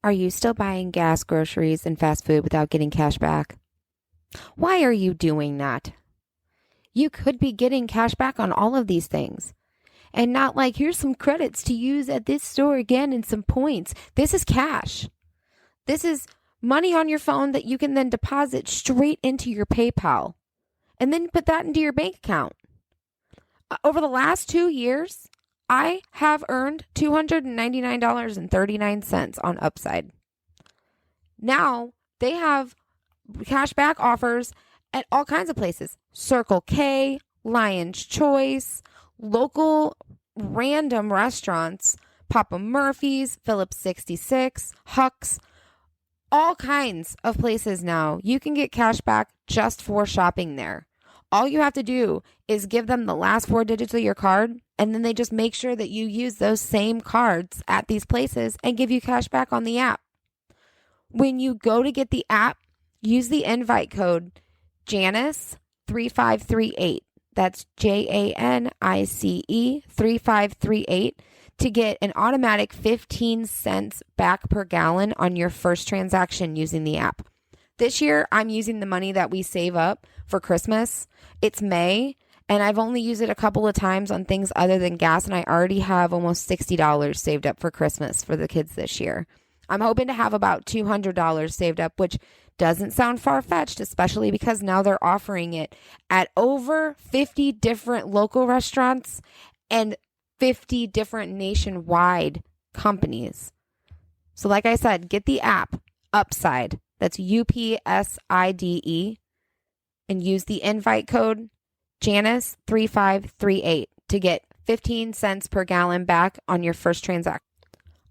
Are you still buying gas, groceries, and fast food without getting cash back? Why are you doing that? You could be getting cash back on all of these things. And not like, here's some credits to use at this store again and some points. This is cash. This is money on your phone that you can then deposit straight into your PayPal and then put that into your bank account. Over the last 2 years, I have earned $299.39 on Upside. Now, they have cashback offers at all kinds of places. Circle K, Lion's Choice, local random restaurants, Papa Murphy's, Phillips 66, Huck's, all kinds of places now. You can get cash back just for shopping there. All you have to do is give them the last 4 digits of your card, and then they just make sure that you use those same cards at these places and give you cash back on the app. When you go to get the app, use the invite code Janice3538. That's JANICE 3538 to get an automatic 15 cents back per gallon on your first transaction using the app. This year, I'm using the money that we save up for Christmas. It's May, and I've only used it a couple of times on things other than gas, and I already have almost $60 saved up for Christmas for the kids this year. I'm hoping to have about $200 saved up, which doesn't sound far-fetched, especially because now they're offering it at over 50 different local restaurants and 50 different nationwide companies. So like I said, get the app, Upside. That's UPSIDE, and use the invite code Janice3538 to get 15 cents per gallon back on your first transaction.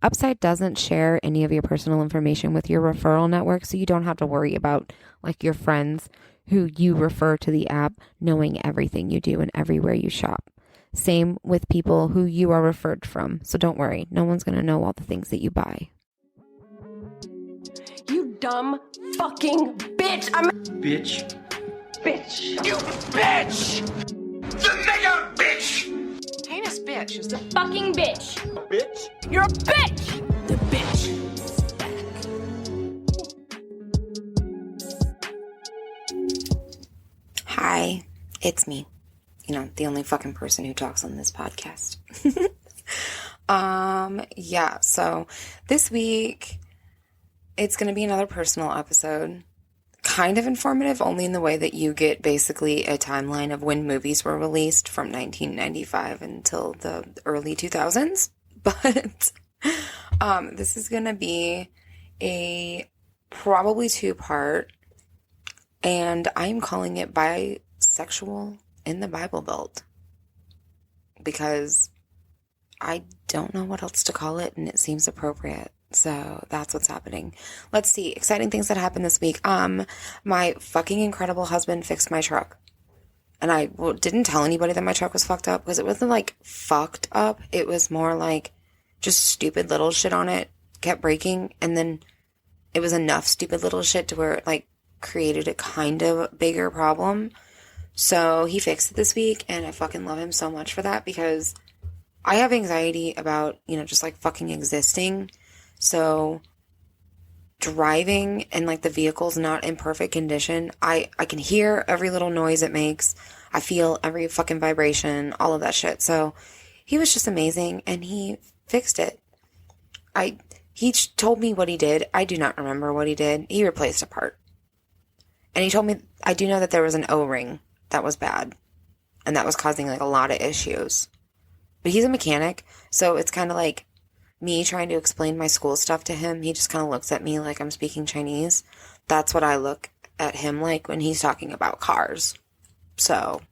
Upside doesn't share any of your personal information with your referral network, so you don't have to worry about like your friends who you refer to the app knowing everything you do and everywhere you shop. Same with people who you are referred from, so don't worry. No one's going to know all the things that you buy. You dumb fucking bitch! Bitch. Bitch! You bitch! The nigger bitch! Heinous bitch is the Fucking bitch. Bitch. You're a bitch! The bitch. Hi, it's me. You know, the only fucking person who talks on this podcast. So this week it's going to be another personal episode. Kind of informative, only in the way that you get basically a timeline of when movies were released from 1995 until the early 2000s. But this is going to be a probably 2-part, and I'm calling it Bisexual in the Bible Belt because I don't know what else to call it, and it seems appropriate. So that's what's happening. Let's see. Exciting things that happened this week. My fucking incredible husband fixed my truck. And I didn't tell anybody that my truck was fucked up because it wasn't like fucked up. It was more like just stupid little shit on it kept breaking. And then it was enough stupid little shit to where it like created a kind of bigger problem. So he fixed it this week, and I fucking love him so much for that because I have anxiety about, just like fucking existing. So driving and like the vehicle's not in perfect condition, I can hear every little noise it makes. I feel every fucking vibration, all of that shit. So he was just amazing, and he fixed it. He told me what he did. I do not remember what he did. He replaced a part. And he told me, I do know that there was an O-ring that was bad, and that was causing like a lot of issues. But he's a mechanic, so it's kind of like me trying to explain my school stuff to him. He just kind of looks at me like I'm speaking Chinese. That's what I look at him like when he's talking about cars. So,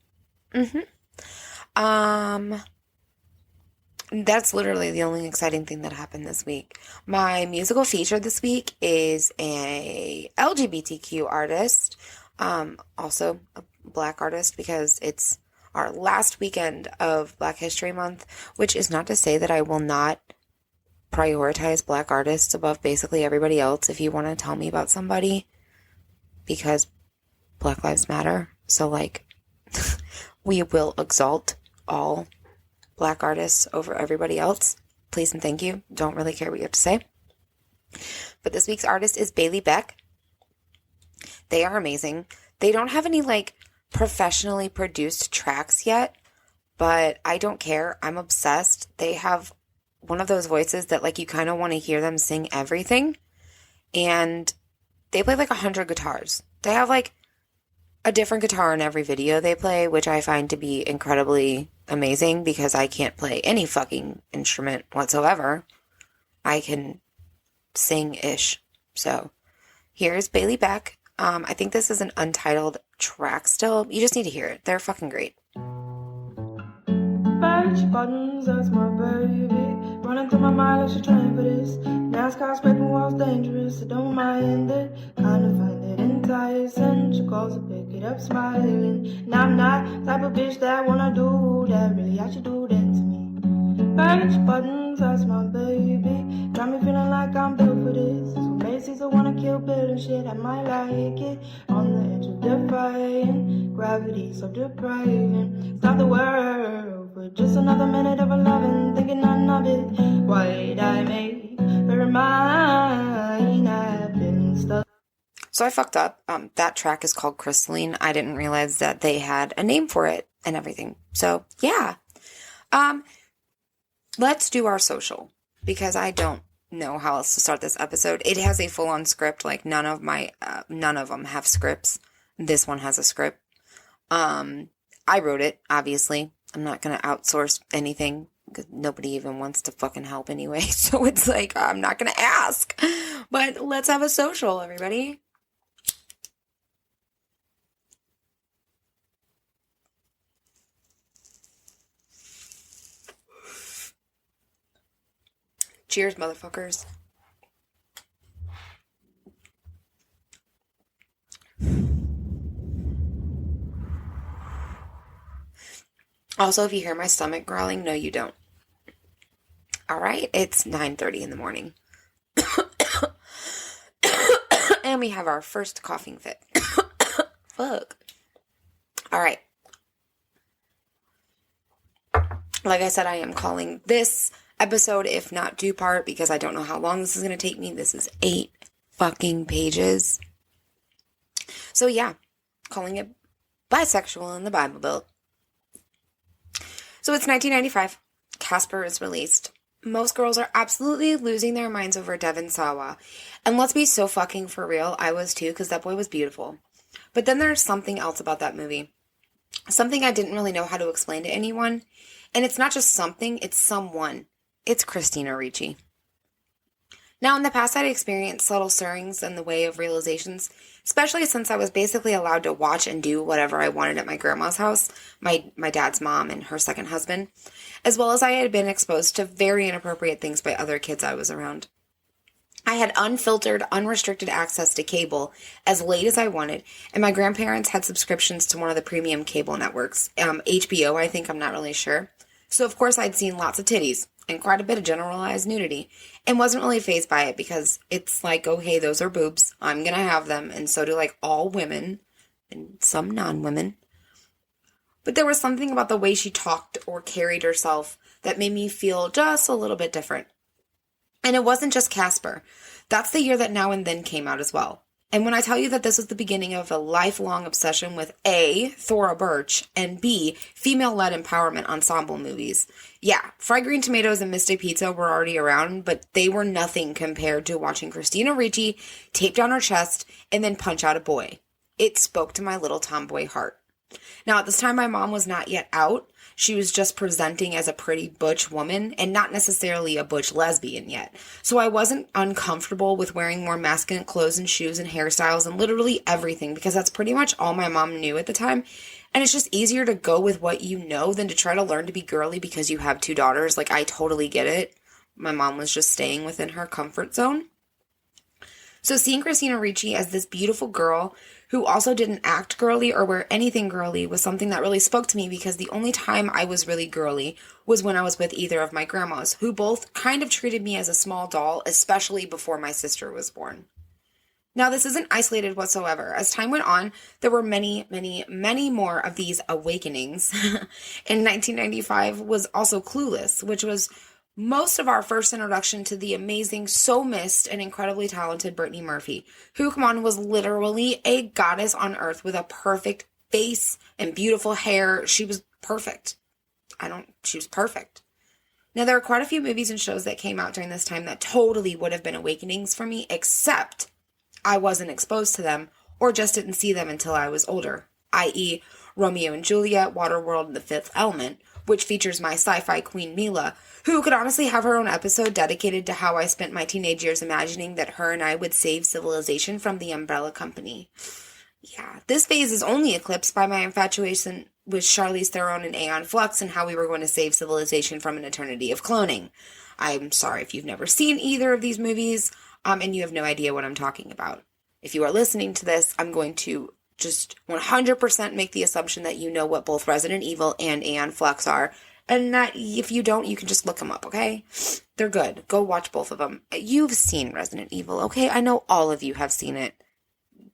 that's literally the only exciting thing that happened this week. My musical feature this week is a LGBTQ artist, also a Black artist, because it's our last weekend of Black History Month, which is not to say that I will not prioritize Black artists above basically everybody else if you want to tell me about somebody, because Black Lives Matter. So like we will exalt all Black artists over everybody else. Please and thank you. Don't really care what you have to say. But this week's artist is Bailey Beck. They are amazing. They don't have any like professionally produced tracks yet, but I don't care. I'm obsessed. They have one of those voices that like you kind of want to hear them sing everything. And they play like 100 guitars. They have like a different guitar in every video they play, which I find to be incredibly amazing because I can't play any fucking instrument whatsoever. I can sing-ish. So here's Bailey Beck. I think this is an untitled track still. You just need to hear it. They're fucking great. Birch buttons, that's my baby. Running through my mind like she's trying for this. NASCAR scraping walls dangerous, I don't mind it. Kinda find it enticing. She calls to pick it up smiling. And I'm not type of bitch that wanna do that. Really, I should do that to me. Birch buttons, that's my baby. Got me feeling like I'm built for this. So Macy's, I wanna kill Bill and shit. I might like it. On the edge of defying gravity, so depriving. Stop the world for just another minute of a loving. Thinking none of it. Why'd I make her mine? I've been stuck. So I fucked up. That track is called Crystalline. I didn't realize that they had a name for it and everything. So yeah. Let's do our social because I don't know how else to start this episode. It has a full-on script. Like none of them have scripts. This one has a script. I wrote it, obviously. I'm not going to outsource anything because nobody even wants to fucking help anyway. So it's like, I'm not going to ask. But let's have a social, everybody. Cheers, motherfuckers. Also, if you hear my stomach growling, no, you don't. All right, it's 9:30 in the morning. And we have our first coughing fit. Fuck. All right. Like I said, I am calling this episode, if not two-part, because I don't know how long this is going to take me. This is 8 fucking pages. So yeah, calling it Bisexual in the Bible Belt. So it's 1995. Casper is released. Most girls are absolutely losing their minds over Devon Sawa. And let's be so fucking for real, I was too, because that boy was beautiful. But then there's something else about that movie. Something I didn't really know how to explain to anyone. And it's not just something, it's someone. It's Christina Ricci. Now, in the past, I'd experienced subtle stirrings in the way of realizations, especially since I was basically allowed to watch and do whatever I wanted at my grandma's house, my dad's mom and her second husband, as well as I had been exposed to very inappropriate things by other kids I was around. I had unfiltered, unrestricted access to cable as late as I wanted, and my grandparents had subscriptions to one of the premium cable networks, HBO, I think, I'm not really sure. So, of course, I'd seen lots of titties and quite a bit of generalized nudity, and wasn't really fazed by it because it's like, oh, hey, those are boobs. I'm gonna have them, and so do, like, all women, and some non-women. But there was something about the way she talked or carried herself that made me feel just a little bit different. And it wasn't just Casper. That's the year that Now and Then came out as well. And when I tell you that this was the beginning of a lifelong obsession with A, Thora Birch, and B, female-led empowerment ensemble movies. Yeah, Fried Green Tomatoes and Mystic Pizza were already around, but they were nothing compared to watching Christina Ricci tape down her chest and then punch out a boy. It spoke to my little tomboy heart. Now, at this time, my mom was not yet out. She was just presenting as a pretty butch woman and not necessarily a butch lesbian yet. So I wasn't uncomfortable with wearing more masculine clothes and shoes and hairstyles and literally everything because that's pretty much all my mom knew at the time. And it's just easier to go with what you know than to try to learn to be girly because you have 2 daughters. Like, I totally get it. My mom was just staying within her comfort zone. So seeing Christina Ricci as this beautiful girl who also didn't act girly or wear anything girly was something that really spoke to me because the only time I was really girly was when I was with either of my grandmas, who both kind of treated me as a small doll, especially before my sister was born. Now, this isn't isolated whatsoever. As time went on, there were many, many, many more of these awakenings. In 1995 was also Clueless, which was most of our first introduction to the amazing, so missed, and incredibly talented Brittany Murphy, who, come on, was literally a goddess on earth with a perfect face and beautiful hair. She was perfect. She was perfect. Now, there are quite a few movies and shows that came out during this time that totally would have been awakenings for me, except I wasn't exposed to them or just didn't see them until I was older, i.e. Romeo and Juliet, Waterworld, and The Fifth Element, which features my sci-fi queen Mila, who could honestly have her own episode dedicated to how I spent my teenage years imagining that her and I would save civilization from the Umbrella Company. Yeah, this phase is only eclipsed by my infatuation with Charlize Theron and Aeon Flux and how we were going to save civilization from an eternity of cloning. I'm sorry if you've never seen either of these movies, and you have no idea what I'm talking about. If you are listening to this, I'm going to just 100% make the assumption that you know what both Resident Evil and Aeon Flux are, and that if you don't, you can just look them up, okay? They're good. Go watch both of them. You've seen Resident Evil, okay? I know all of you have seen it.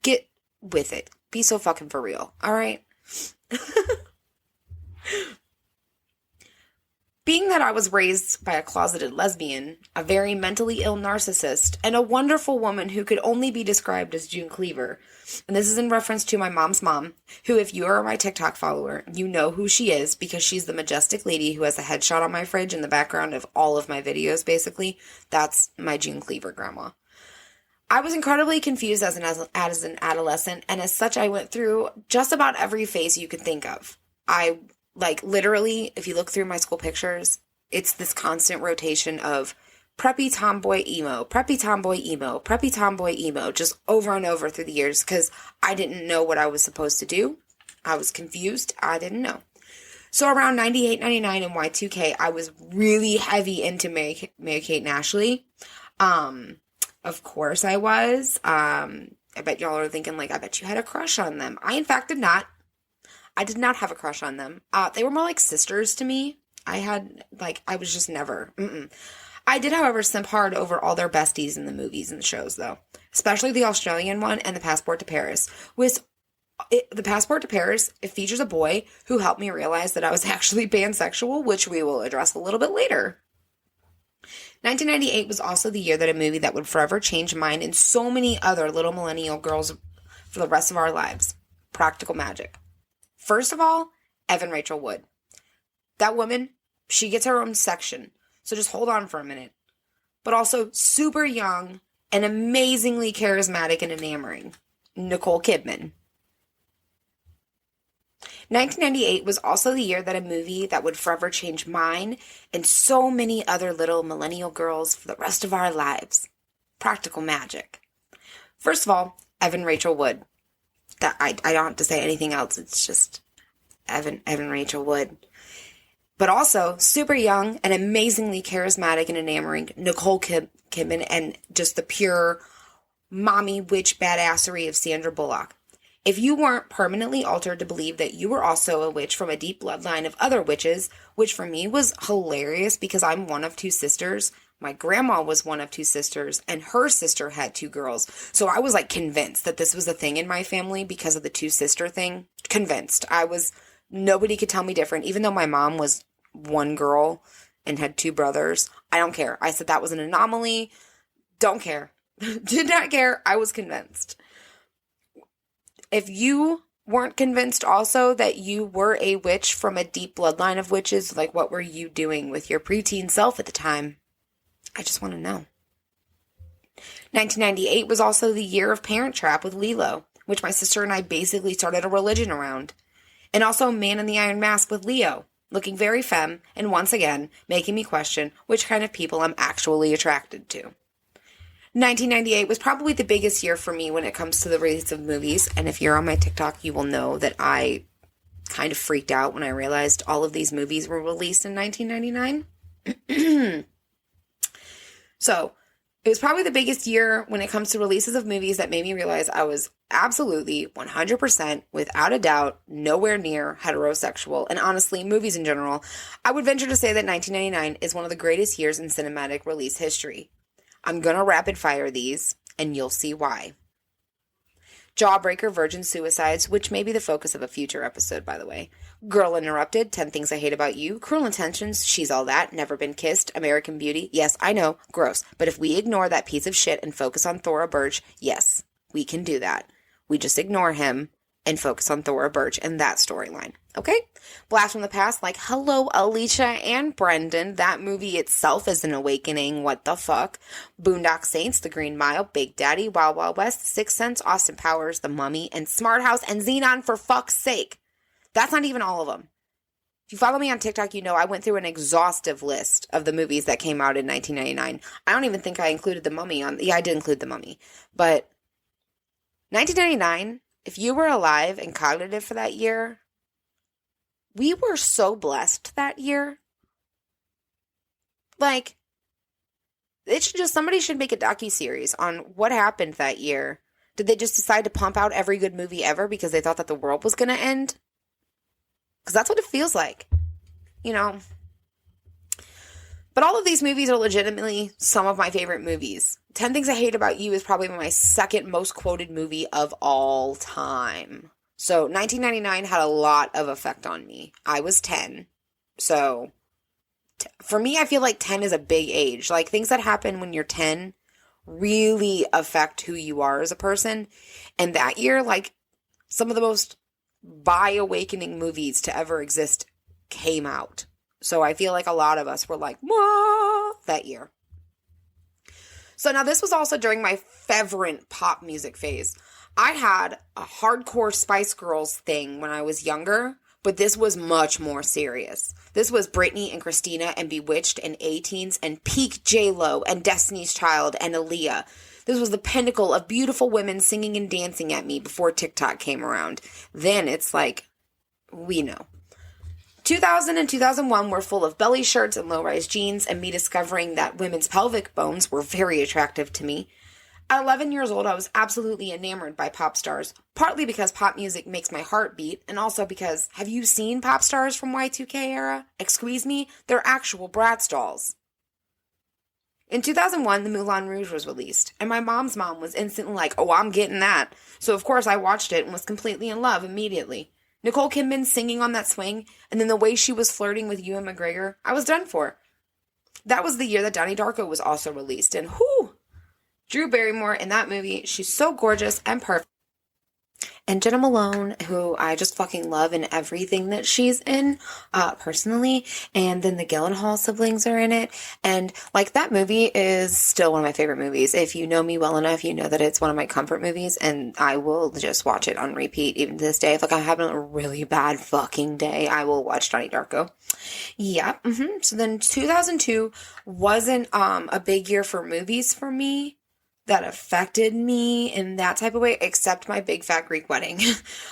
Get with it. Be so fucking for real, alright? Being that I was raised by a closeted lesbian, a very mentally ill narcissist, and a wonderful woman who could only be described as June Cleaver, and this is in reference to my mom's mom, who, if you are my TikTok follower, you know who she is because she's the majestic lady who has a headshot on my fridge in the background of all of my videos, basically. That's my June Cleaver grandma. I was incredibly confused as an adolescent, and as such, I went through just about every phase you could think of. Literally, if you look through my school pictures, it's this constant rotation of preppy tomboy emo, preppy tomboy emo, preppy tomboy emo, just over and over through the years, because I didn't know what I was supposed to do. I was confused. I didn't know. So around 98, 99, and Y2K, I was really heavy into Mary-Kate and Ashley. Of course I was. I bet y'all are thinking, I bet you had a crush on them. I, in fact, did not. I did not have a crush on them. They were more like sisters to me. I was just never. I did, however, simp hard over all their besties in the movies and the shows, though. Especially the Australian one and The Passport to Paris. The Passport to Paris, it features a boy who helped me realize that I was actually pansexual, which we will address a little bit later. 1998 was also the year that a movie that would forever change mine and so many other little millennial girls for the rest of our lives. Practical Magic. First of all, Evan Rachel Wood. That woman, she gets her own section, so just hold on for a minute. But also super young and amazingly charismatic and enamoring, Nicole Kidman. 1998 was also the year that a movie that would forever change mine and so many other little millennial girls for the rest of our lives. Practical Magic. First of all, Evan Rachel Wood. That I don't have to say anything else. It's just Evan Rachel Wood. But also, super young and amazingly charismatic and enamoring Nicole Kidman and just the pure mommy witch badassery of Sandra Bullock. If you weren't permanently altered to believe that you were also a witch from a deep bloodline of other witches, which for me was hilarious because I'm one of two sisters. My grandma was one of two sisters, and her sister had two girls. So I was convinced that this was a thing in my family because of the two sister thing. Convinced. Nobody could tell me different. Even though my mom was one girl and had two brothers, I don't care. I said that was an anomaly. Don't care. Did not care. I was convinced. If you weren't convinced also that you were a witch from a deep bloodline of witches, what were you doing with your preteen self at the time? I just want to know. 1998 was also the year of Parent Trap with Lilo, which my sister and I basically started a religion around. And also Man in the Iron Mask with Leo, looking very femme, and once again, making me question which kind of people I'm actually attracted to. 1998 was probably the biggest year for me when it comes to the release of movies, and if you're on my TikTok, you will know that I kind of freaked out when I realized all of these movies were released in 1999. So, it was probably the biggest year when it comes to releases of movies that made me realize I was absolutely 100%, without a doubt, nowhere near heterosexual. And honestly, movies in general, I would venture to say that 1999 is one of the greatest years in cinematic release history. I'm going to rapid fire these, and you'll see why. Jawbreaker, virgin suicides, which may be the focus of a future episode, by the way. Girl Interrupted, 10 Things I Hate About You. Cruel Intentions, She's All That, Never Been Kissed. American Beauty, yes, I know, gross. But if we ignore that piece of shit and focus on Thora Birch, yes, we can do that. We just ignore him and focus on Thora Birch and that storyline. Okay? Blast from the Past, like, hello, Alicia and Brendan. That movie itself is an awakening. What the fuck? Boondock Saints, The Green Mile, Big Daddy, Wild Wild West, Sixth Sense, Austin Powers, The Mummy, and Smart House, and Xenon, for fuck's sake. That's not even all of them. If you follow me on TikTok, you know I went through an exhaustive list of the movies that came out in 1999. I don't even think I included The Mummy on... Yeah, I did include The Mummy. But 1999, if you were alive and cognitive for that year... We were so blessed that year. Like, somebody should make a docuseries on what happened that year. Did they just decide to pump out every good movie ever because they thought that the world was going to end? Because that's what it feels like, you know. But all of these movies are legitimately some of my favorite movies. 10 Things I Hate About You is probably my second most quoted movie of all time. So 1999 had a lot of effect on me. I was 10. So for me, I feel like 10 is a big age. Like, things that happen when you're 10 really affect who you are as a person. And that year, like, some of the most bi-awakening movies to ever exist came out. So I feel like a lot of us were like, "Wah!" that year. So now this was also during my fervent pop music phase. I had a hardcore Spice Girls thing when I was younger, but this was much more serious. This was Britney and Christina and Bewitched and A-Teens and peak J-Lo and Destiny's Child and Aaliyah. This was the pinnacle of beautiful women singing and dancing at me before TikTok came around. Then it's like, we know. 2000 and 2001 were full of belly shirts and low-rise jeans and me discovering that women's pelvic bones were very attractive to me. At 11 years old, I was absolutely enamored by pop stars, partly because pop music makes my heart beat, and also because, have you seen pop stars from Y2K era? Excuse me? They're actual Bratz dolls. In 2001, the Moulin Rouge was released, and my mom's mom was instantly like, oh, I'm getting that. So of course I watched it and was completely in love immediately. Nicole Kidman singing on that swing, and then the way she was flirting with Ewan McGregor, I was done for. That was the year that Donnie Darko was also released, and whew! Drew Barrymore in that movie, she's so gorgeous and perfect. And Jenna Malone, who I just fucking love in everything that she's in, personally. And then the Gyllenhaal siblings are in it. And, like, that movie is still one of my favorite movies. If you know me well enough, you know that it's one of my comfort movies. And I will just watch it on repeat even to this day. If, like, I'm having a really bad fucking day, I will watch Donnie Darko. Yeah. So then 2002 wasn't a big year for movies for me that affected me in that type of way, except my big fat Greek wedding.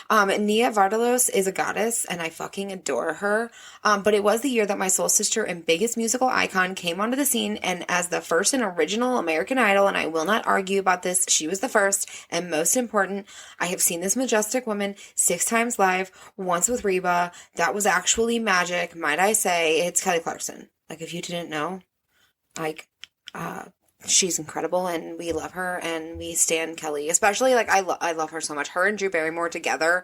Nia Vardalos is a goddess, and I fucking adore her. But it was the year that my soul sister and biggest musical icon came onto the scene, and as the first and original American Idol, and I will not argue about this, she was the first, and most important, I have seen this majestic woman 6 times live, once with Reba. That was actually magic, might I say. It's Kelly Clarkson. Like, if you didn't know, like, she's incredible, and we love her, and we stan Kelly. Especially, like, I love her so much. Her and Drew Barrymore together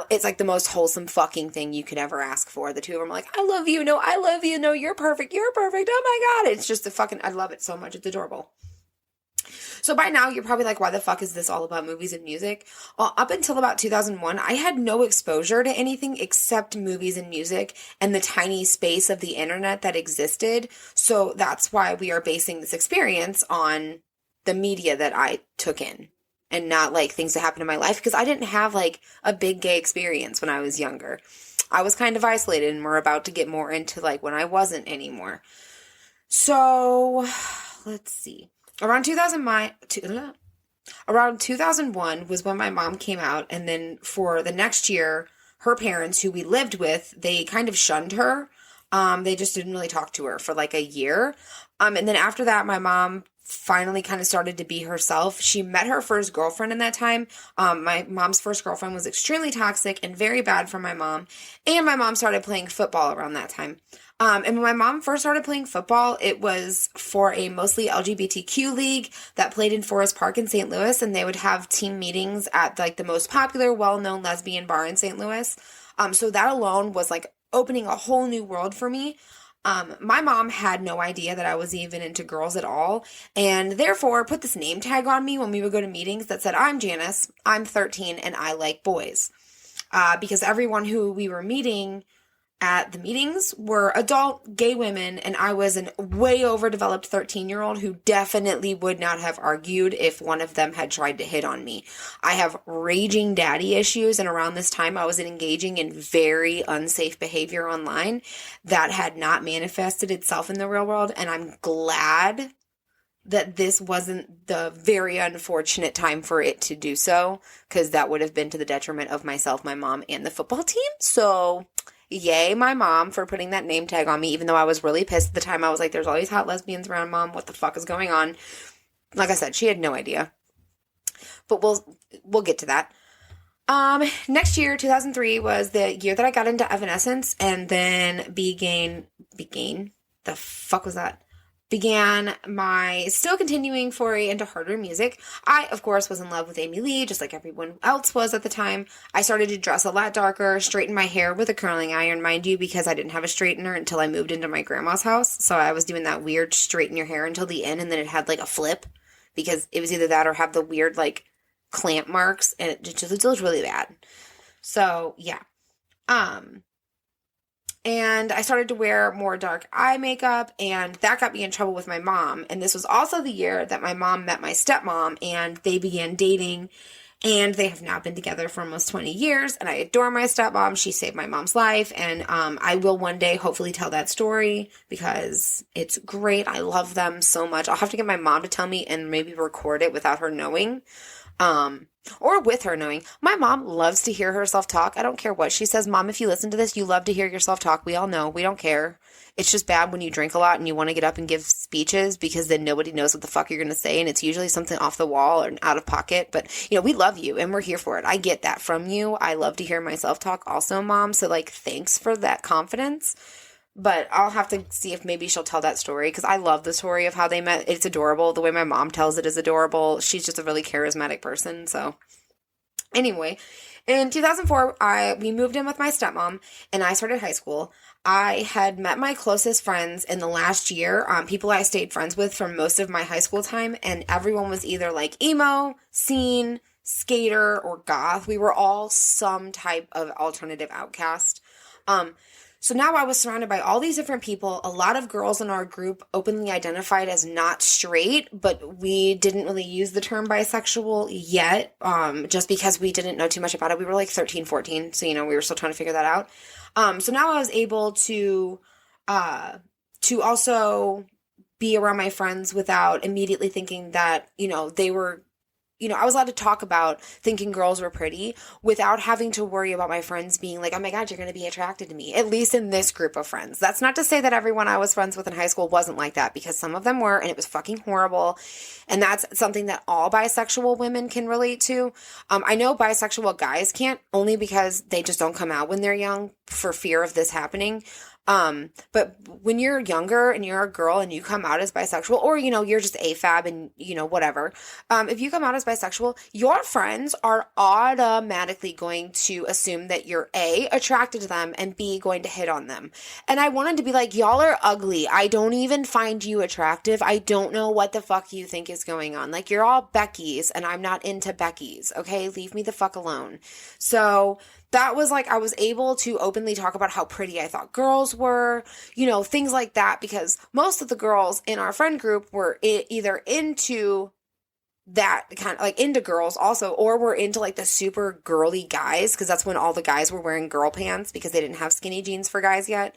it's like the most wholesome fucking thing you could ever ask for. The two of them are like, I love you, no, I love you, no, you're perfect, oh my god. It's just I love it so much. It's adorable. So by now, you're probably like, why the fuck is this all about movies and music? Well, up until about 2001, I had no exposure to anything except movies and music and the tiny space of the internet that existed. So that's why we are basing this experience on the media that I took in and not, like, things that happened in my life, because I didn't have, like, a big gay experience when I was younger. I was kind of isolated, and we're about to get more into, like, when I wasn't anymore. So, let's see. Around 2001 was when my mom came out, and then for the next year, her parents, who we lived with, they kind of shunned her. They just didn't really talk to her for like a year. And then after that, my mom finally kind of started to be herself. She met her first girlfriend in that time. My mom's first girlfriend was extremely toxic and very bad for my mom. And my mom started playing football around that time. And when my mom first started playing football, it was for a mostly LGBTQ league that played in Forest Park in St. Louis, and they would have team meetings at like the most popular, well-known lesbian bar in St. Louis. So that alone was like opening a whole new world for me. My mom had no idea that I was even into girls at all, and therefore put this name tag on me when we would go to meetings that said, I'm Janice, I'm 13, and I like boys. Because everyone who we were meeting at the meetings were adult gay women, and I was an way overdeveloped 13-year-old who definitely would not have argued if one of them had tried to hit on me. I have raging daddy issues, and around this time I was engaging in very unsafe behavior online that had not manifested itself in the real world, and I'm glad that this wasn't the very unfortunate time for it to do so, because that would have been to the detriment of myself, my mom, and the football team. So yay, my mom, for putting that name tag on me, even though I was really pissed at the time. I was like, there's all these hot lesbians around, Mom. What the fuck is going on? Like I said, she had no idea. But we'll get to that. Next year, 2003, was the year that I got into Evanescence, and then began my still continuing foray into harder music. I, of course, was in love with Amy Lee, just like everyone else was at the time. I started to dress a lot darker, straighten my hair with a curling iron, mind you, because I didn't have a straightener until I moved into my grandma's house. So I was doing that weird straighten your hair until the end, and then it had like a flip, because it was either that or have the weird like clamp marks, and it was really bad. So yeah. And I started to wear more dark eye makeup, and that got me in trouble with my mom. And this was also the year that my mom met my stepmom, and they began dating, and they have now been together for almost 20 years, and I adore my stepmom. She saved my mom's life, and I will one day hopefully tell that story, because it's great. I love them so much. I'll have to get my mom to tell me and maybe record it without her knowing. Or with her knowing. My mom loves to hear herself talk. I don't care what she says. Mom, if you listen to this, you love to hear yourself talk. We all know. We don't care. It's just bad when you drink a lot and you want to get up and give speeches, because then nobody knows what the fuck you're going to say, and it's usually something off the wall or out of pocket. But, we love you and we're here for it. I get that from you. I love to hear myself talk also, Mom. So, thanks for that confidence. But I'll have to see if maybe she'll tell that story, because I love the story of how they met. It's adorable. The way my mom tells it is adorable. She's just a really charismatic person. So anyway, in 2004, we moved in with my stepmom, and I started high school. I had met my closest friends in the last year, people I stayed friends with for most of my high school time, and everyone was either like emo, scene, skater, or goth. We were all some type of alternative outcast. So now I was surrounded by all these different people. A lot of girls in our group openly identified as not straight, but we didn't really use the term bisexual yet, just because we didn't know too much about it. We were like 13, 14, so, we were still trying to figure that out. So now I was able to also be around my friends without immediately thinking that, they were, I was allowed to talk about thinking girls were pretty without having to worry about my friends being like, oh my God, you're going to be attracted to me, at least in this group of friends. That's not to say that everyone I was friends with in high school wasn't like that, because some of them were, and it was fucking horrible. And that's something that all bisexual women can relate to. I know bisexual guys can't, only because they just don't come out when they're young for fear of this happening. But when you're younger and you're a girl and you come out as bisexual, or, you're just AFAB and, whatever, if you come out as bisexual, your friends are automatically going to assume that you're A, attracted to them, and B, going to hit on them. And I wanted to be like, y'all are ugly. I don't even find you attractive. I don't know what the fuck you think is going on. Like, you're all Becky's and I'm not into Becky's. Okay. Leave me the fuck alone. So that was I was able to openly talk about how pretty I thought girls were, things like that, because most of the girls in our friend group were either into that kind of into girls also, or were into the super girly guys, because that's when all the guys were wearing girl pants, because they didn't have skinny jeans for guys yet.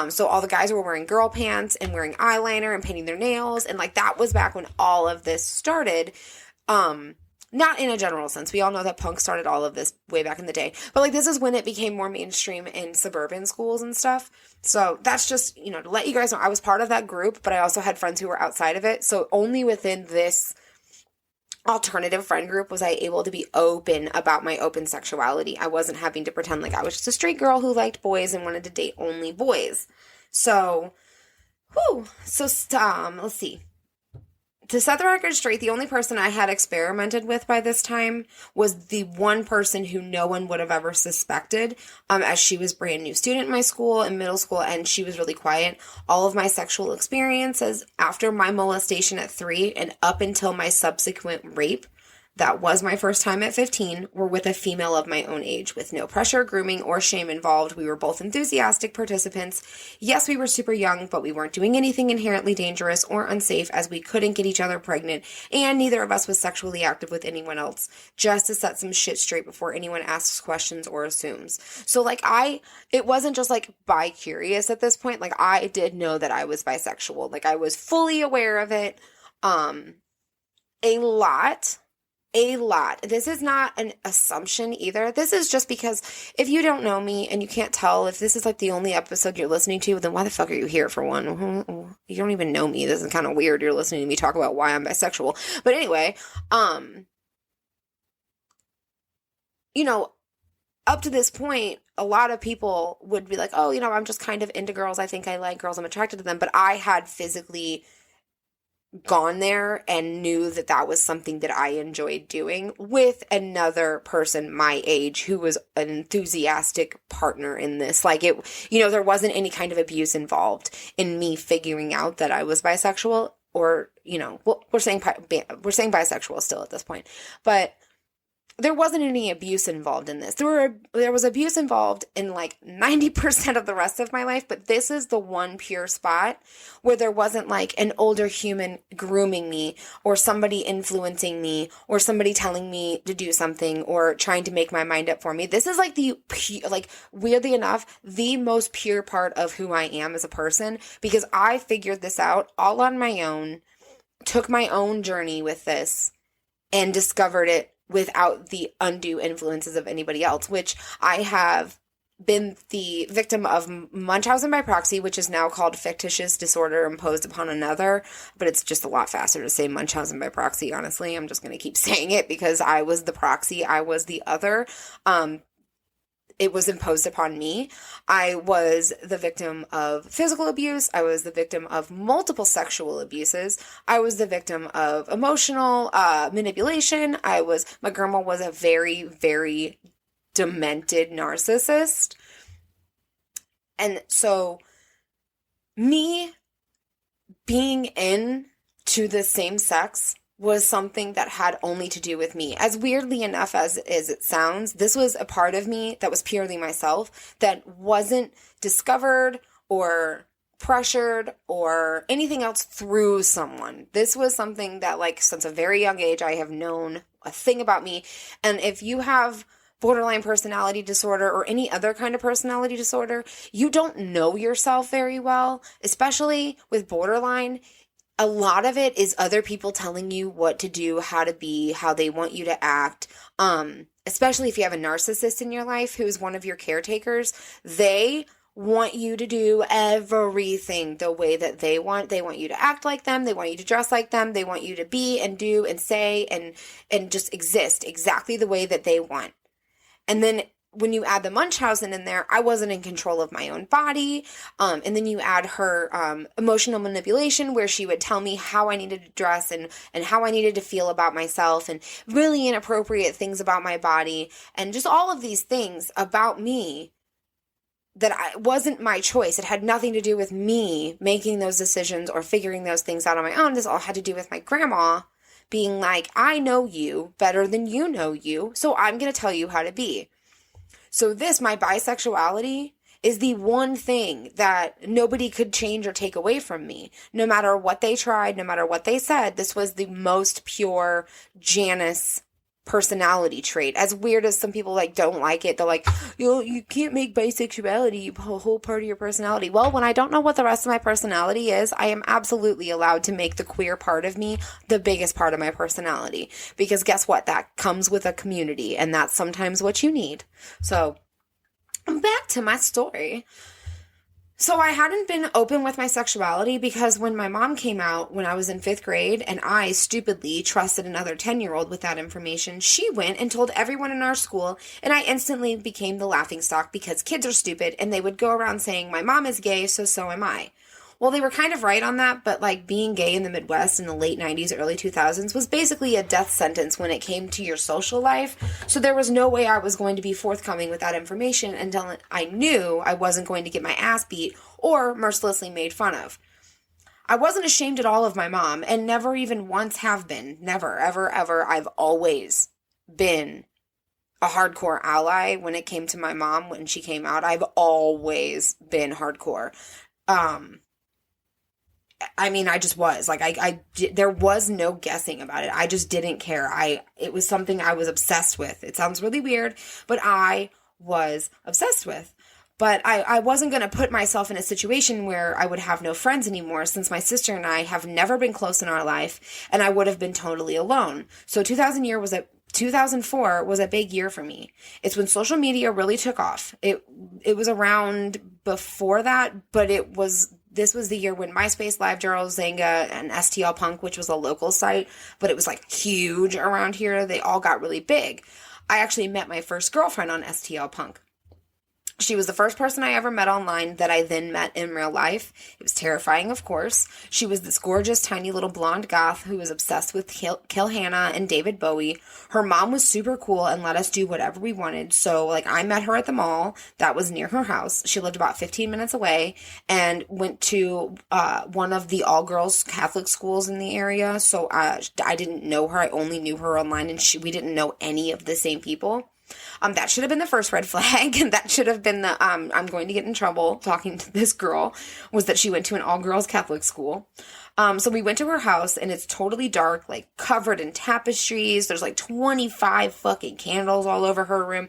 So all the guys were wearing girl pants and wearing eyeliner and painting their nails. And that was back when all of this started. not in a general sense. We all know that punk started all of this way back in the day. But, like, this is when it became more mainstream in suburban schools and stuff. So that's just, you know, to let you guys know, I was part of that group, but I also had friends who were outside of it. So only within this alternative friend group was I able to be open about my open sexuality. I wasn't having to pretend like I was just a straight girl who liked boys and wanted to date only boys. So, let's see. To set the record straight, the only person I had experimented with by this time was the one person who no one would have ever suspected, as she was a brand new student in my school, in middle school, and she was really quiet. All of my sexual experiences after my molestation at 3 and up until my subsequent rape, that was my first time at 15, were with a female of my own age, with no pressure, grooming, or shame involved. We were both enthusiastic participants. Yes, we were super young, but we weren't doing anything inherently dangerous or unsafe, as we couldn't get each other pregnant, and neither of us was sexually active with anyone else, just to set some shit straight before anyone asks questions or assumes. So, like, it wasn't just, like, bi-curious at this point. Like, I did know that I was bisexual. Like, I was fully aware of it, a lot. This is not an assumption either. This is just because if you don't know me and you can't tell, if this is like the only episode you're listening to, then why the fuck are you here for one? You don't even know me. This is kind of weird. You're listening to me talk about why I'm bisexual. But anyway, you know, up to this point, a lot of people would be like, oh, you know, I'm just kind of into girls. I think I like girls. I'm attracted to them. But I had physically gone there and knew that that was something that I enjoyed doing with another person my age who was an enthusiastic partner in this. Like, it, you know, there wasn't any kind of abuse involved in me figuring out that I was bisexual, or, you know, well, we're saying bisexual still at this point, but there wasn't any abuse involved in this. There was abuse involved in like 90% of the rest of my life, but this is the one pure spot where there wasn't like an older human grooming me, or somebody influencing me, or somebody telling me to do something, or trying to make my mind up for me. This is like weirdly enough, the most pure part of who I am as a person, because I figured this out all on my own, took my own journey with this, and discovered it without the undue influences of anybody else, which I have been the victim of Munchausen by proxy, which is now called fictitious disorder imposed upon another, but it's just a lot faster to say Munchausen by proxy, honestly. I'm just going to keep saying it because I was the proxy, I was the other. It was imposed upon me. I was the victim of physical abuse. I was the victim of multiple sexual abuses. I was the victim of emotional manipulation. My grandma was a very, very demented narcissist. And so me being in to the same sex was something that had only to do with me. As weirdly enough as it sounds, this was a part of me that was purely myself, that wasn't discovered or pressured or anything else through someone. This was something that, like, since a very young age, I have known a thing about me. And if you have borderline personality disorder or any other kind of personality disorder, you don't know yourself very well, especially with borderline. A lot of it is other people telling you what to do, how to be, how they want you to act. Especially if you have a narcissist in your life who is one of your caretakers, they want you to do everything the way that they want. They want you to act like them. They want you to dress like them. They want you to be and do and say and just exist exactly the way that they want. And then when you add the Munchausen in there, I wasn't in control of my own body. And then you add her emotional manipulation, where she would tell me how I needed to dress and how I needed to feel about myself, and really inappropriate things about my body, and just all of these things about me that wasn't my choice. It had nothing to do with me making those decisions or figuring those things out on my own. This all had to do with my grandma being like, I know you better than you know you, so I'm going to tell you how to be. So my bisexuality, is the one thing that nobody could change or take away from me. No matter what they tried, no matter what they said, this was the most pure Janice personality trait. As weird as some people like don't like it, they're like, you can't make bisexuality a whole part of your personality. Well, when I don't know what the rest of my personality is, I am absolutely allowed to make the queer part of me the biggest part of my personality. Because guess what? That comes with a community, and that's sometimes what you need. So, back to my story. So I hadn't been open with my sexuality because when my mom came out when I was in 5th grade and I stupidly trusted another 10-year-old with that information, she went and told everyone in our school, and I instantly became the laughingstock because kids are stupid and they would go around saying, my mom is gay, so am I. Well, they were kind of right on that, but like being gay in the Midwest in the late 90s, early 2000s was basically a death sentence when it came to your social life. So there was no way I was going to be forthcoming with that information until I knew I wasn't going to get my ass beat or mercilessly made fun of. I wasn't ashamed at all of my mom and never even once have been. Never, ever, ever. I've always been a hardcore ally when it came to my mom when she came out. I've always been hardcore. I mean, I just was like, there was no guessing about it. I just didn't care. It was something I was obsessed with. It sounds really weird, but I was obsessed with. But I wasn't going to put myself in a situation where I would have no friends anymore, since my sister and I have never been close in our life, and I would have been totally alone. So 2004 was a big year for me. It's when social media really took off. It was around before that, but this was the year when MySpace, LiveJournal, Zanga, and STL Punk, which was a local site, but it was like huge around here. They all got really big. I actually met my first girlfriend on STL Punk. She was the first person I ever met online that I then met in real life. It was terrifying, of course. She was this gorgeous, tiny little blonde goth who was obsessed with Kill Hannah and David Bowie. Her mom was super cool and let us do whatever we wanted. So, like, I met her at the mall that was near her house. She lived about 15 minutes away and went to one of the all-girls Catholic schools in the area. So, I didn't know her. I only knew her online, and we didn't know any of the same people. That should have been the first red flag, and that should have been the, I'm going to get in trouble talking to this girl, was that she went to an all-girls Catholic school. So we went to her house, and it's totally dark, like, covered in tapestries. There's, like, 25 fucking candles all over her room.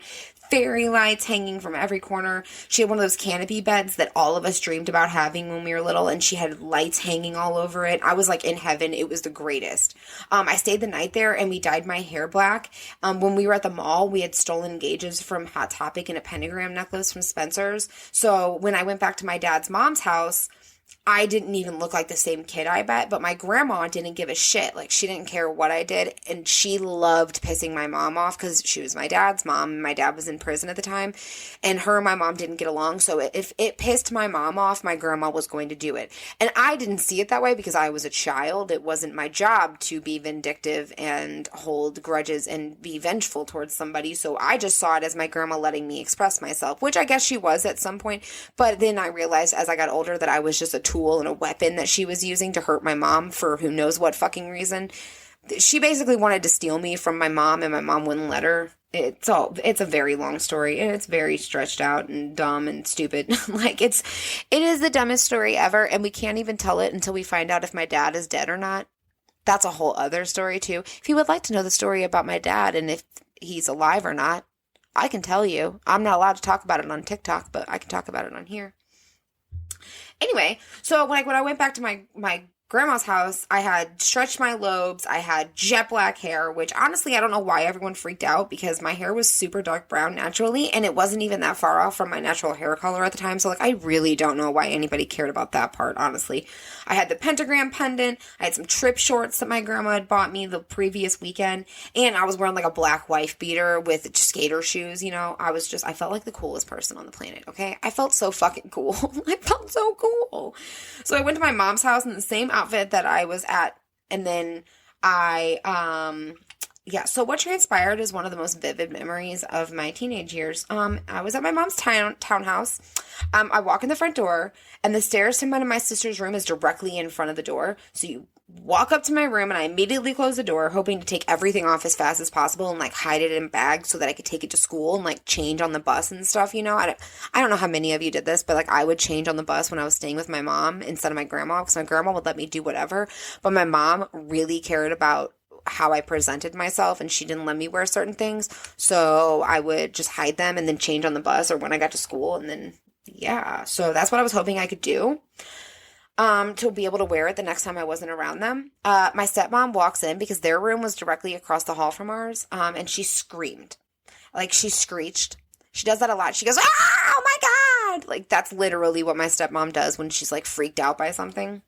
Fairy lights hanging from every corner. She had one of those canopy beds that all of us dreamed about having when we were little, and she had lights hanging all over it. I was like in heaven. It was the greatest. I stayed the night there, and we dyed my hair black. When we were at the mall, we had stolen gauges from Hot Topic and a pentagram necklace from Spencer's. So when I went back to my dad's mom's house, I didn't even look like the same kid, I bet, but my grandma didn't give a shit. Like, she didn't care what I did, and she loved pissing my mom off because she was my dad's mom, and my dad was in prison at the time, and her and my mom didn't get along, so if it pissed my mom off, my grandma was going to do it. And I didn't see it that way because I was a child. It wasn't my job to be vindictive and hold grudges and be vengeful towards somebody, so I just saw it as my grandma letting me express myself, which I guess she was at some point, but then I realized as I got older that I was just a tool and a weapon that she was using to hurt my mom for who knows what fucking reason. She basically wanted to steal me from my mom, and my mom wouldn't let her. It's a very long story, and it's very stretched out and dumb and stupid. Like, it is the dumbest story ever, and we can't even tell it until we find out if my dad is dead or not. That's a whole other story too. If you would like to know the story about my dad and if he's alive or not, I can tell you. I'm not allowed to talk about it on TikTok, but I can talk about it on here. Anyway, so when I went back to my grandma's house, I had stretched my lobes, I had jet black hair, which honestly, I don't know why everyone freaked out because my hair was super dark brown naturally, and it wasn't even that far off from my natural hair color at the time, so like, I really don't know why anybody cared about that part, honestly. I had the pentagram pendant, I had some trip shorts that my grandma had bought me the previous weekend, and I was wearing like a black wife beater with skater shoes, you know. I felt like the coolest person on the planet, okay? I felt so fucking cool. I felt so cool. So I went to my mom's house in the same outfit that I was at, and then so what transpired is one of the most vivid memories of my teenage years. I was at my mom's townhouse. I walk in the front door, and the stairs to my sister's room is directly in front of the door. So you walk up to my room, and I immediately close the door, hoping to take everything off as fast as possible and like hide it in bags so that I could take it to school and like change on the bus and stuff. You know, I don't know how many of you did this, but like I would change on the bus when I was staying with my mom instead of my grandma, because my grandma would let me do whatever. But my mom really cared about how I presented myself, and she didn't let me wear certain things. So I would just hide them and then change on the bus or when I got to school. And then, yeah. So that's what I was hoping I could do. To be able to wear it the next time I wasn't around them. My stepmom walks in because their room was directly across the hall from ours. And she screamed. Like, she screeched. She does that a lot. She goes, "Oh my God!" Like, that's literally what my stepmom does when she's, like, freaked out by something.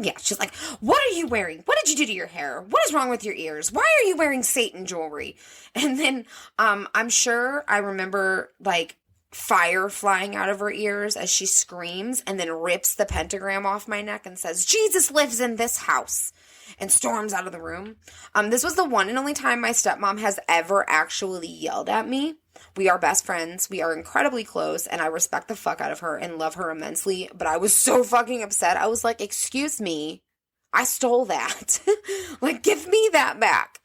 Yeah, she's like, "What are you wearing? What did you do to your hair? What is wrong with your ears? Why are you wearing Satan jewelry?" And then, I'm sure I remember, like, fire flying out of her ears as she screams and then rips the pentagram off my neck and says, "Jesus lives in this house," and storms out of the room. This was the one and only time my stepmom has ever actually yelled at me. We are best friends. We are incredibly close, and I respect the fuck out of her and love her immensely, but I was so fucking upset. I was like, "Excuse me, I stole that." Like, give me that back.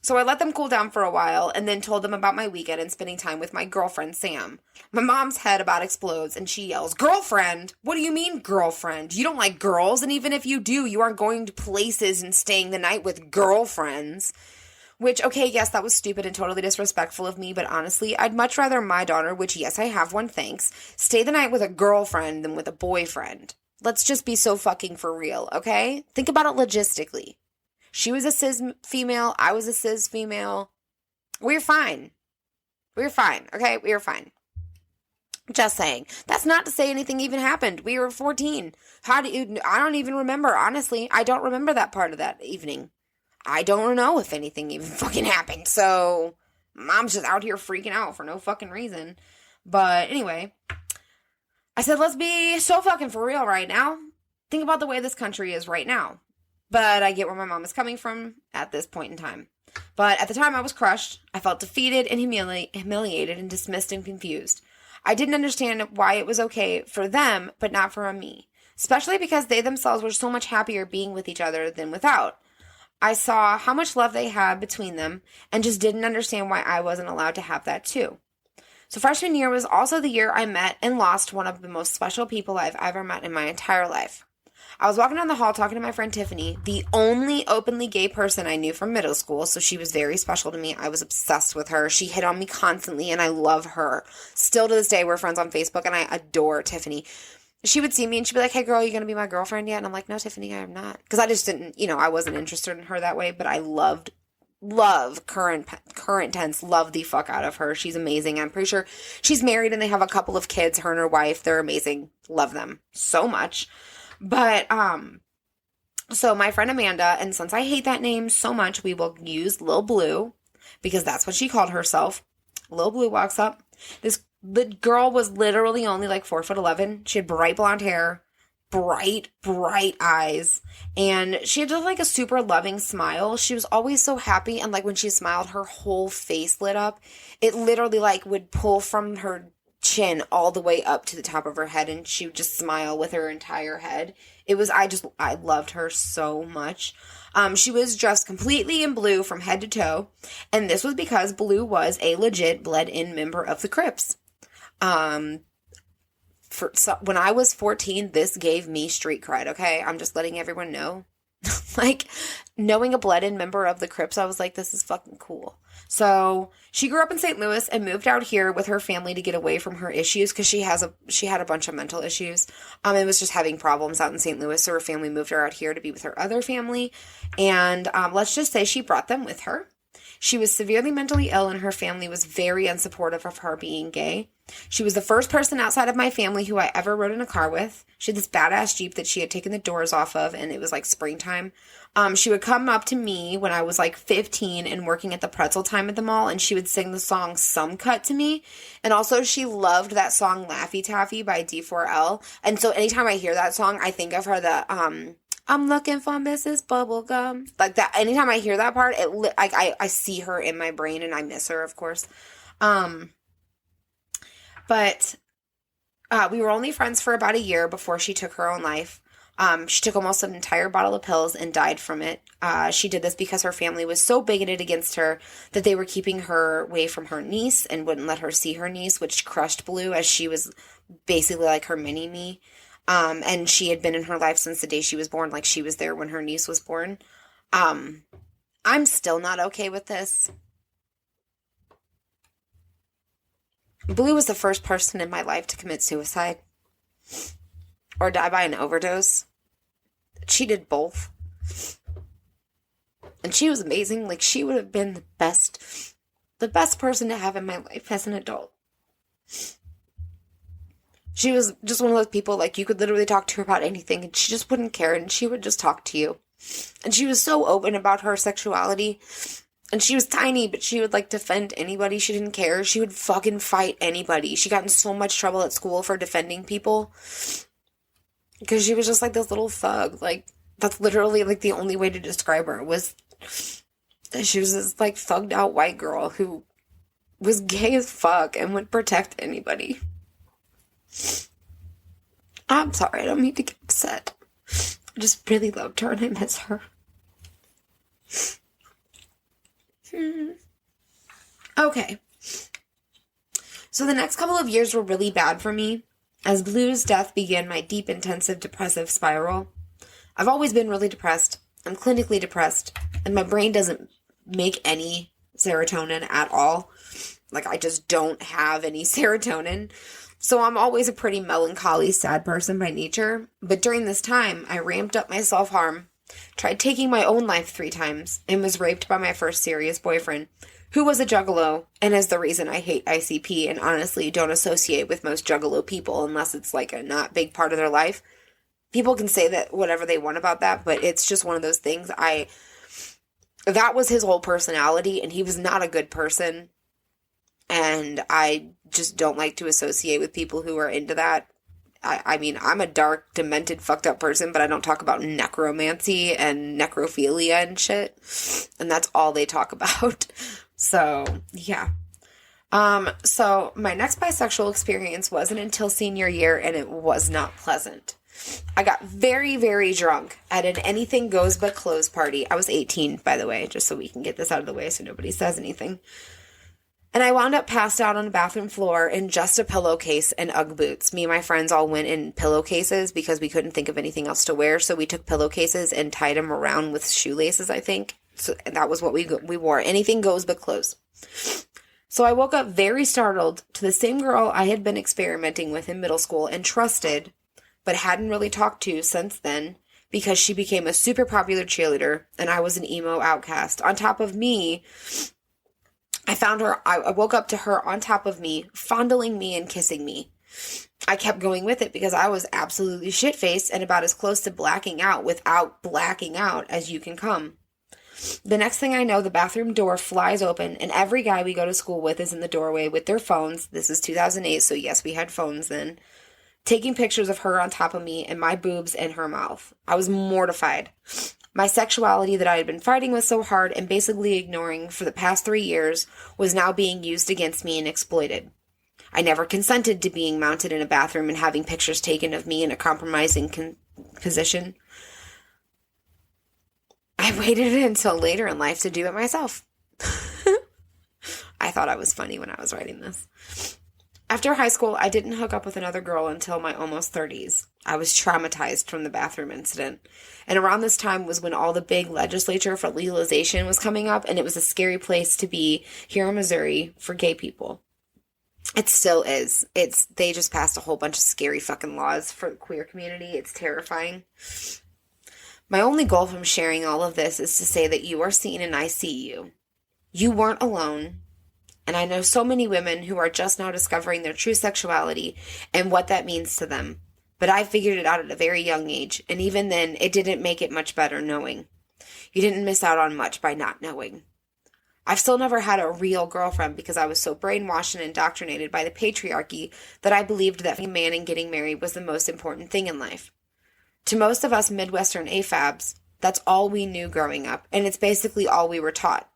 So I let them cool down for a while and then told them about my weekend and spending time with my girlfriend, Sam. My mom's head about explodes and she yells, "Girlfriend? What do you mean, girlfriend? You don't like girls, and even if you do, you aren't going to places and staying the night with girlfriends." Which, okay, yes, that was stupid and totally disrespectful of me, but honestly, I'd much rather my daughter, which yes, I have one, thanks, stay the night with a girlfriend than with a boyfriend. Let's just be so fucking for real, okay? Think about it logistically. She was a cis female. I was a cis female. We're fine. We're fine. Okay? We were fine. Just saying. That's not to say anything even happened. We were 14. I don't even remember, honestly. I don't remember that part of that evening. I don't know if anything even fucking happened. So, mom's just out here freaking out for no fucking reason. But anyway, I said, let's be so fucking for real right now. Think about the way this country is right now. But I get where my mom is coming from at this point in time. But at the time, I was crushed. I felt defeated and humiliated and dismissed and confused. I didn't understand why it was okay for them, but not for me. Especially because they themselves were so much happier being with each other than without. I saw how much love they had between them and just didn't understand why I wasn't allowed to have that too. So freshman year was also the year I met and lost one of the most special people I've ever met in my entire life. I was walking down the hall talking to my friend Tiffany, the only openly gay person I knew from middle school, so she was very special to me. I was obsessed with her. She hit on me constantly, and I love her. Still to this day, we're friends on Facebook, and I adore Tiffany. She would see me, and she'd be like, "Hey, girl, you going to be my girlfriend yet?" And I'm like, "No, Tiffany, I am not." Because I just didn't, I wasn't interested in her that way, but I love, current tense, love the fuck out of her. She's amazing. I'm pretty sure she's married, and they have a couple of kids, her and her wife. They're amazing. Love them so much. But, so my friend Amanda, and since I hate that name so much, we will use Lil Blue, because that's what she called herself. Lil Blue walks up. The girl was literally only like 4'11". She had bright blonde hair, bright eyes, and she had just like a super loving smile. She was always so happy, and like when she smiled, her whole face lit up. It literally like would pull from her chin all the way up to the top of her head, and she would just smile with her entire head. I loved her so much. She was dressed completely in blue from head to toe, and this was because Blue was a legit bled-in member of the Crips. When I was 14, this gave me street cred, okay? I'm just letting everyone know. Like, knowing a bled-in member of the Crips, I was like, this is fucking cool. So, she grew up in St. Louis and moved out here with her family to get away from her issues, because she had a bunch of mental issues, and was just having problems out in St. Louis, so her family moved her out here to be with her other family, and let's just say she brought them with her. She was severely mentally ill, and her family was very unsupportive of her being gay. She was the first person outside of my family who I ever rode in a car with. She had this badass Jeep that she had taken the doors off of, and it was like springtime. She would come up to me when I was like 15 and working at the Pretzel Time at the mall, and she would sing the song Some Cut to me. And also she loved that song Laffy Taffy by D4L. And so anytime I hear that song, I think of her, I'm looking for Mrs. Bubblegum. Like that, anytime I hear that part, I see her in my brain, and I miss her, of course. But we were only friends for about a year before she took her own life. She took almost an entire bottle of pills and died from it. She did this because her family was so bigoted against her that they were keeping her away from her niece and wouldn't let her see her niece, which crushed Blue, as she was basically like her mini-me. And she had been in her life since the day she was born. Like, she was there when her niece was born. I'm still not okay with this. Blue was the first person in my life to commit suicide or die by an overdose. She did both. And she was amazing. Like, she would have been the best person to have in my life as an adult. She was just one of those people, like, you could literally talk to her about anything, and she just wouldn't care, and she would just talk to you. And she was so open about her sexuality. And she was tiny, but she would, like, defend anybody. She didn't care. She would fucking fight anybody. She got in so much trouble at school for defending people. Because she was just, like, this little thug. Like, that's literally, like, the only way to describe her was that she was this, like, thugged out white girl who was gay as fuck and would protect anybody. I'm sorry, I don't mean to get upset. I just really loved her and I miss her. Okay. So the next couple of years were really bad for me. As Blue's death began my deep, intensive, depressive spiral. I've always been really depressed. I'm clinically depressed. And my brain doesn't make any serotonin at all. Like, I just don't have any serotonin. So I'm always a pretty melancholy, sad person by nature. But during this time, I ramped up my self-harm, tried taking my own life 3 times, and was raped by my first serious boyfriend, who was a juggalo, and is the reason I hate ICP and honestly don't associate with most juggalo people unless it's like a not big part of their life. People can say that whatever they want about that, but it's just one of those things. That was his whole personality, and he was not a good person. And I just don't like to associate with people who are into that. I mean, I'm a dark, demented, fucked up person, but I don't talk about necromancy and necrophilia and shit. And that's all they talk about. So, yeah. So my next bisexual experience wasn't until senior year, and it was not pleasant. I got very, very drunk at an anything goes but clothes party. I was 18, by the way, just so we can get this out of the way so nobody says anything. And I wound up passed out on the bathroom floor in just a pillowcase and Ugg boots. Me and my friends all went in pillowcases because we couldn't think of anything else to wear. So we took pillowcases and tied them around with shoelaces, I think. So that was what we wore. Anything goes but clothes. So I woke up very startled to the same girl I had been experimenting with in middle school and trusted, but hadn't really talked to since then because she became a super popular cheerleader and I was an emo outcast. On top of me, I woke up to her on top of me, fondling me and kissing me. I kept going with it because I was absolutely shit-faced and about as close to blacking out without blacking out as you can come. The next thing I know, the bathroom door flies open and every guy we go to school with is in the doorway with their phones. This is 2008, so yes, we had phones then. Taking pictures of her on top of me and my boobs in her mouth. I was mortified. My sexuality that I had been fighting with so hard and basically ignoring for the past 3 years was now being used against me and exploited. I never consented to being mounted in a bathroom and having pictures taken of me in a compromising position. I waited until later in life to do it myself. I thought I was funny when I was writing this. After high school, I didn't hook up with another girl until my almost 30s. I was traumatized from the bathroom incident. And around this time was when all the big legislature for legalization was coming up, and it was a scary place to be here in Missouri for gay people. It still is. They just passed a whole bunch of scary fucking laws for the queer community. It's terrifying. My only goal from sharing all of this is to say that you are seen and I see you. You weren't alone. And I know so many women who are just now discovering their true sexuality and what that means to them. But I figured it out at a very young age, and even then, it didn't make it much better knowing. You didn't miss out on much by not knowing. I've still never had a real girlfriend because I was so brainwashed and indoctrinated by the patriarchy that I believed that being a man and getting married was the most important thing in life. To most of us Midwestern AFABs, that's all we knew growing up, and it's basically all we were taught.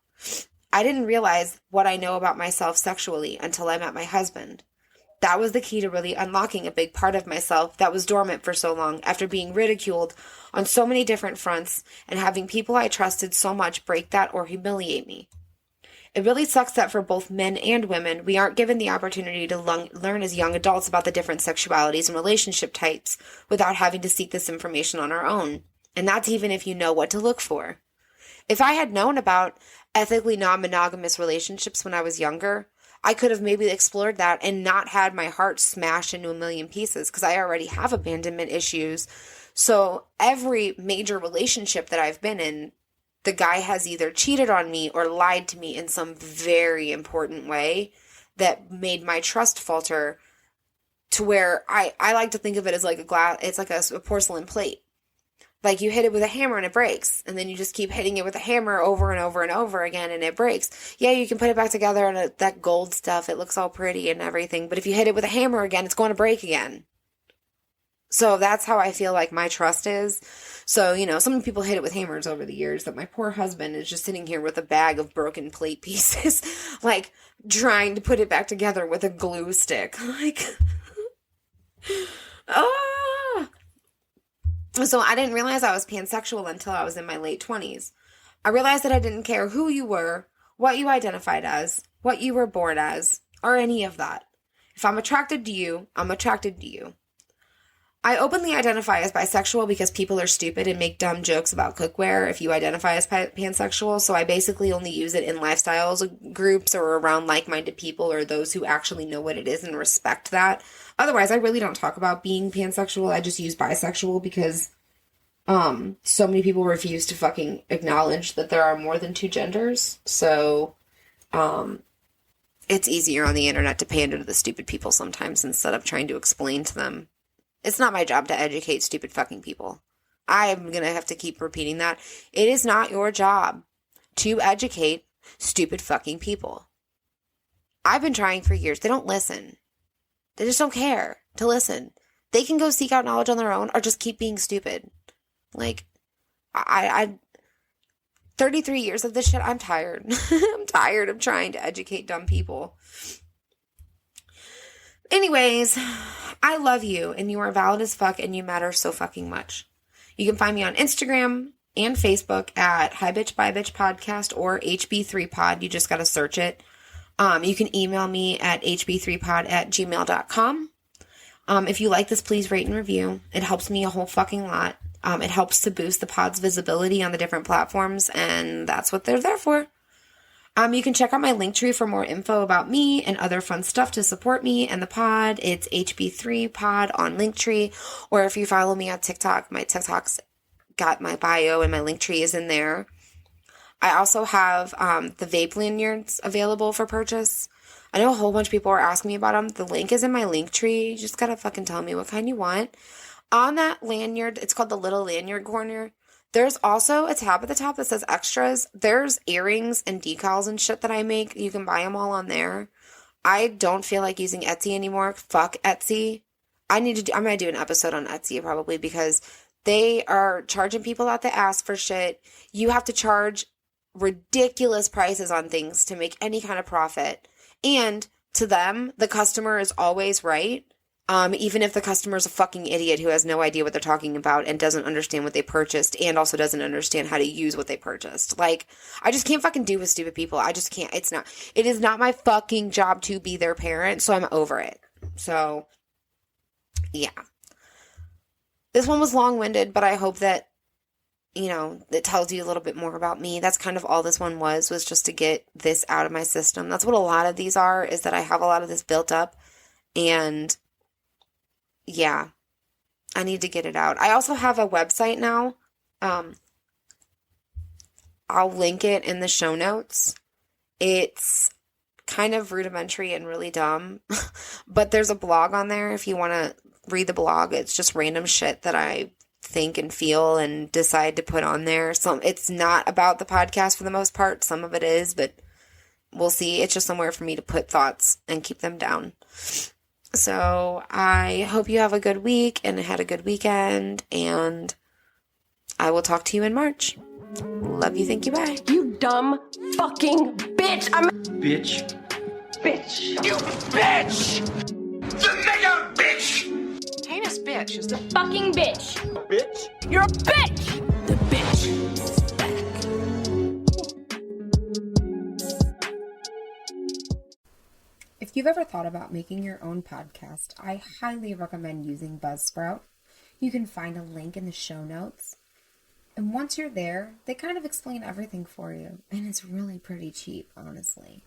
I didn't realize what I know about myself sexually until I met my husband. That was the key to really unlocking a big part of myself that was dormant for so long after being ridiculed on so many different fronts and having people I trusted so much break that or humiliate me. It really sucks that for both men and women, we aren't given the opportunity to learn as young adults about the different sexualities and relationship types without having to seek this information on our own. And that's even if you know what to look for. If I had known about ethically non-monogamous relationships when I was younger, I could have maybe explored that and not had my heart smashed into a million pieces because I already have abandonment issues. So every major relationship that I've been in, the guy has either cheated on me or lied to me in some very important way that made my trust falter, to where I like to think of it as like a glass, it's like a porcelain plate. Like you hit it with a hammer and it breaks, and then you just keep hitting it with a hammer over and over and over again and it breaks. Yeah, you can put it back together and that gold stuff, it looks all pretty and everything, but if you hit it with a hammer again, it's going to break again. So that's how I feel like my trust is. So, you know, some people hit it with hammers over the years, that my poor husband is just sitting here with a bag of broken plate pieces, like trying to put it back together with a glue stick. Like, ah. So I didn't realize I was pansexual until I was in my late 20s. I realized that I didn't care who you were, what you identified as, what you were born as, or any of that. If I'm attracted to you, I'm attracted to you. I openly identify as bisexual because people are stupid and make dumb jokes about cookware if you identify as pansexual, so I basically only use it in lifestyles groups or around like-minded people or those who actually know what it is and respect that. Otherwise, I really don't talk about being pansexual. I just use bisexual because so many people refuse to fucking acknowledge that there are more than two genders. So it's easier on the internet to pander to the stupid people sometimes instead of trying to explain to them. It's not my job to educate stupid fucking people. I'm going to have to keep repeating that. It is not your job to educate stupid fucking people. I've been trying for years. They don't listen. They just don't care to listen. They can go seek out knowledge on their own or just keep being stupid. Like, I 33 years of this shit, I'm tired. I'm tired of trying to educate dumb people. Anyways, I love you, and you are valid as fuck, and you matter so fucking much. You can find me on Instagram and Facebook at Hi Bitch Bye Bitch Podcast or HB3Pod. You just gotta search it. You can email me at hb3pod@gmail.com. If you like this, please rate and review. It helps me a whole fucking lot. It helps to boost the pod's visibility on the different platforms, and that's what they're there for. You can check out my Linktree for more info about me and other fun stuff to support me and the pod. It's HB3Pod on Linktree. Or if you follow me on TikTok, my TikTok's got my bio and my Linktree is in there. I also have the vape lanyards available for purchase. I know a whole bunch of people are asking me about them. The link is in my Linktree. You just gotta fucking tell me what kind you want. On that lanyard, it's called the little lanyard corner. There's also a tab at the top that says extras. There's earrings and decals and shit that I make. You can buy them all on there. I don't feel like using Etsy anymore. Fuck Etsy. I'm going to do an episode on Etsy probably because they are charging people out the ass for shit. You have to charge ridiculous prices on things to make any kind of profit. And to them, the customer is always right. Even if the customer is a fucking idiot who has no idea what they're talking about and doesn't understand what they purchased and also doesn't understand how to use what they purchased. Like, I just can't fucking do with stupid people. I just can't. It is not my fucking job to be their parent, so I'm over it. So, yeah. This one was long-winded, but I hope that, you know, it tells you a little bit more about me. That's kind of all this one was just to get this out of my system. That's what a lot of these are, is that I have a lot of this built up, and yeah, I need to get it out. I also have a website now. I'll link it in the show notes. It's kind of rudimentary and really dumb, but there's a blog on there if you want to read the blog. It's just random shit that I think and feel and decide to put on there. It's not about the podcast for the most part. Some of it is, but we'll see. It's just somewhere for me to put thoughts and keep them down. So I hope you have a good week and had a good weekend, and I will talk to you in March. Love you. Thank you. Bye. You dumb fucking bitch. Bitch. Bitch. You bitch! The mega bitch! Heinous bitch is the Fucking bitch. Bitch? You're a bitch! The bitch is back. If you've ever thought about making your own podcast, I highly recommend using Buzzsprout. You can find a link in the show notes. And once you're there, they kind of explain everything for you. And it's really pretty cheap, honestly.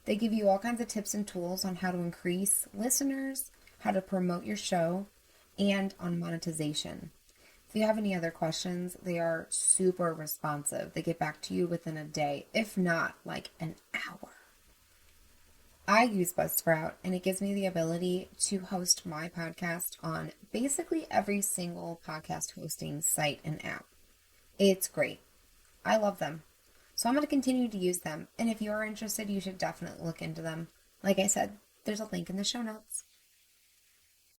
They give you all kinds of tips and tools on how to increase listeners, how to promote your show, and on monetization. If you have any other questions, they are super responsive. They get back to you within a day, if not like an hour. I use Buzzsprout, and it gives me the ability to host my podcast on basically every single podcast hosting site and app. It's great. I love them. So I'm going to continue to use them. And if you're interested, you should definitely look into them. Like I said, there's a link in the show notes.